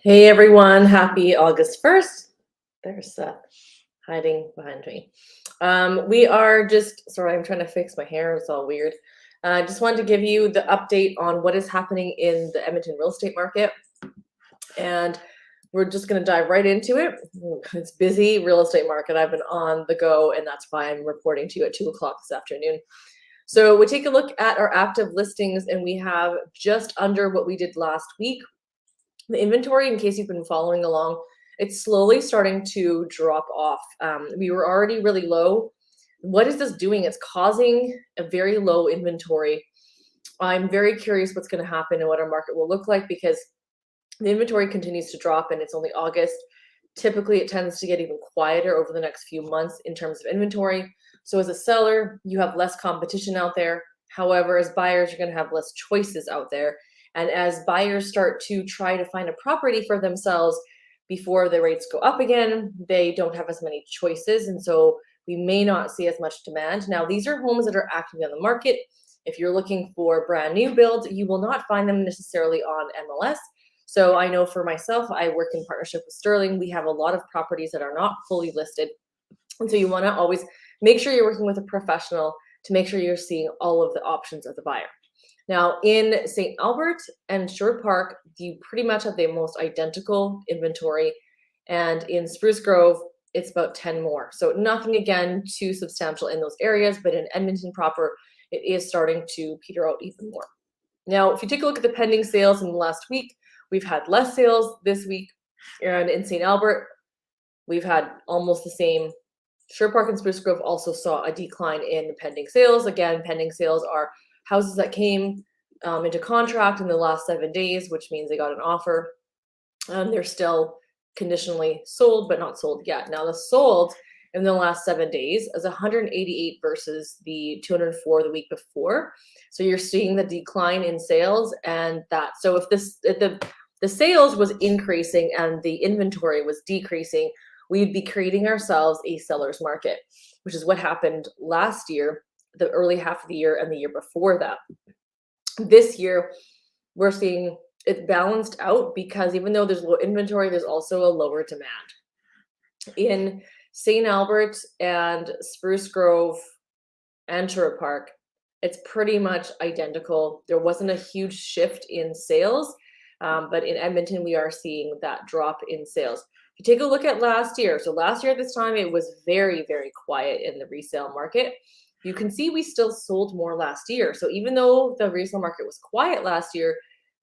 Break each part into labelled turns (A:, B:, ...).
A: Hey everyone, happy August 1st. There's Seth hiding behind me. We are just, sorry, I'm trying to fix my hair, it's all weird. I just wanted to give you the update on what is happening in the Edmonton real estate market. And we're just going to dive right into it. It's busy real estate market. I've been on the go, and that's why I'm reporting to you at 2 o'clock this afternoon. So we take a look at our active listings, and we have just under what we did last week. The inventory, in case you've been following along, it's slowly starting to drop off. We were already really low. What is this doing? It's causing a very low inventory. I'm very curious what's going to happen and what our market will look like, because the inventory continues to drop and it's only August. Typically, it tends to get even quieter over the next few months in terms of inventory. So as a seller, you have less competition out there. However, as buyers, you're going to have less choices out there. And as buyers start to try to find a property for themselves before the rates go up again, they don't have as many choices. And so we may not see as much demand. Now, these are homes that are actively on the market. If you're looking for brand new builds, you will not find them necessarily on MLS. So I know for myself, I work in partnership with Sterling. We have a lot of properties that are not fully listed. And so you want to always make sure you're working with a professional to make sure you're seeing all of the options of the buyer. Now, in St. Albert and Sherwood Park, you pretty much have the most identical inventory. And in Spruce Grove, it's about 10 more. So nothing, again, too substantial in those areas, but in Edmonton proper, it is starting to peter out even more. Now, if you take a look at the pending sales in the last week, we've had less sales this week. And in St. Albert, we've had almost the same. Sherwood Park and Spruce Grove also saw a decline in pending sales. Again, pending sales are houses that came into contract in the last 7 days, which means they got an offer. They're still conditionally sold, but not sold yet. Now, the sold in the last 7 days is 188 versus the 204 the week before. So you're seeing the decline in sales, and that. So if the sales was increasing and the inventory was decreasing, we'd be creating ourselves a seller's market, which is what happened last year, the early half of the year and the year before that. This year, we're seeing it balanced out, because even though there's low inventory, there's also a lower demand. In St. Albert and Spruce Grove and Sherwood Park, it's pretty much identical. There wasn't a huge shift in sales, but in Edmonton, we are seeing that drop in sales. If you take a look at last year, so last year at this time, it was very, very quiet in the resale market. You can see we still sold more last year. So even though the resale market was quiet last year,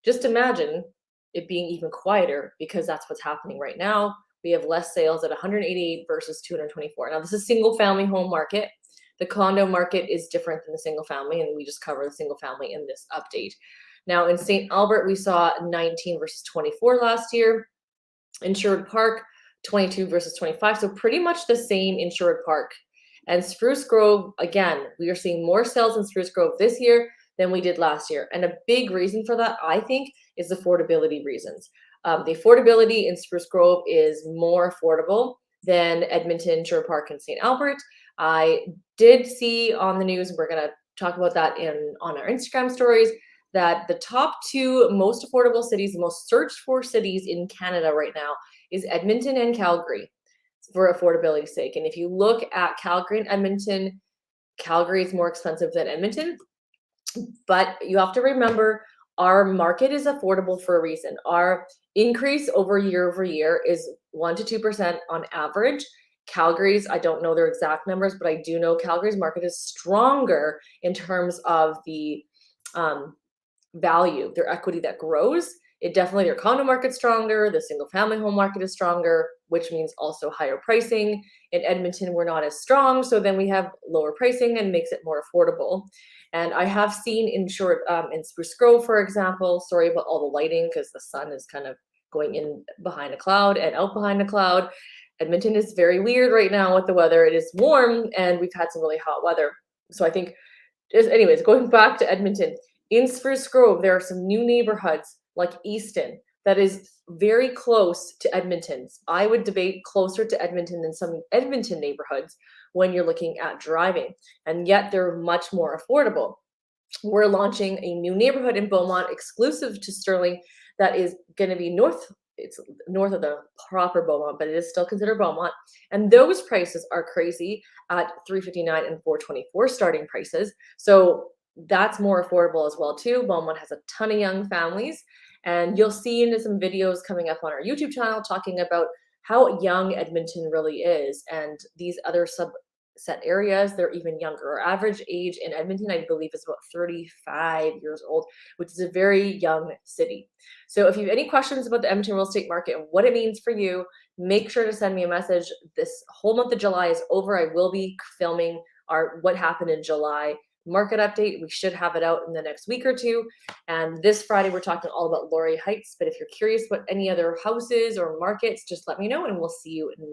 A: just imagine it being even quieter, because that's what's happening right now. We have less sales at 188 versus 224. Now, this is single family home market. The condo market is different than the single family, and we just cover the single family in this update. Now, in St. Albert, we saw 19 versus 24 last year. In Sherwood Park, 22 versus 25. So pretty much the same in Sherwood Park. And Spruce Grove, again, we are seeing more sales in Spruce Grove this year than we did last year. And a big reason for that, I think, is affordability reasons. The affordability in Spruce Grove is more affordable than Edmonton, Sherwood Park, and St. Albert. I did see on the news, and we're going to talk about that on our Instagram stories, that the top two most affordable cities, the most searched for cities in Canada right now, is Edmonton and Calgary, for affordability's sake. And if you look at Calgary and Edmonton, Calgary is more expensive than Edmonton. But you have to remember, our market is affordable for a reason. Our increase over year is 1% to 2% on average. Calgary's, I don't know their exact numbers, but I do know Calgary's market is stronger in terms of the value, their equity that grows. It definitely, their condo market's stronger, the single family home market is stronger, which means also higher pricing. In Edmonton, we're not as strong, so then we have lower pricing and makes it more affordable. And I have seen in Spruce Grove, for example, sorry about all the lighting because the sun is kind of going in behind a cloud and out behind a cloud. Edmonton is very weird right now with the weather. It is warm and we've had some really hot weather. So I think, anyways, going back to Edmonton, in Spruce Grove, there are some new neighborhoods like Easton that is very close to Edmonton's. I would debate closer to Edmonton than some Edmonton neighborhoods when you're looking at driving, and yet they're much more affordable. We're launching a new neighborhood in Beaumont exclusive to Sterling that is going to be north. It's north of the proper Beaumont, but it is still considered Beaumont. And those prices are crazy at 359 and 424 starting prices. So that's more affordable as well too. Beaumont has a ton of young families, and you'll see into some videos coming up on our YouTube channel talking about how young Edmonton really is, and these other subset areas, they're even younger. Our average age in Edmonton, I believe, is about 35 years old, which is a very young city. So if you have any questions about the Edmonton real estate market and what it means for you, make sure to send me a message. This whole month of July is over. I will be filming our what happened in July market update. We should have it out in the next week or two. And this Friday, we're talking all about Laurier Heights. But if you're curious about any other houses or markets, just let me know, and we'll see you next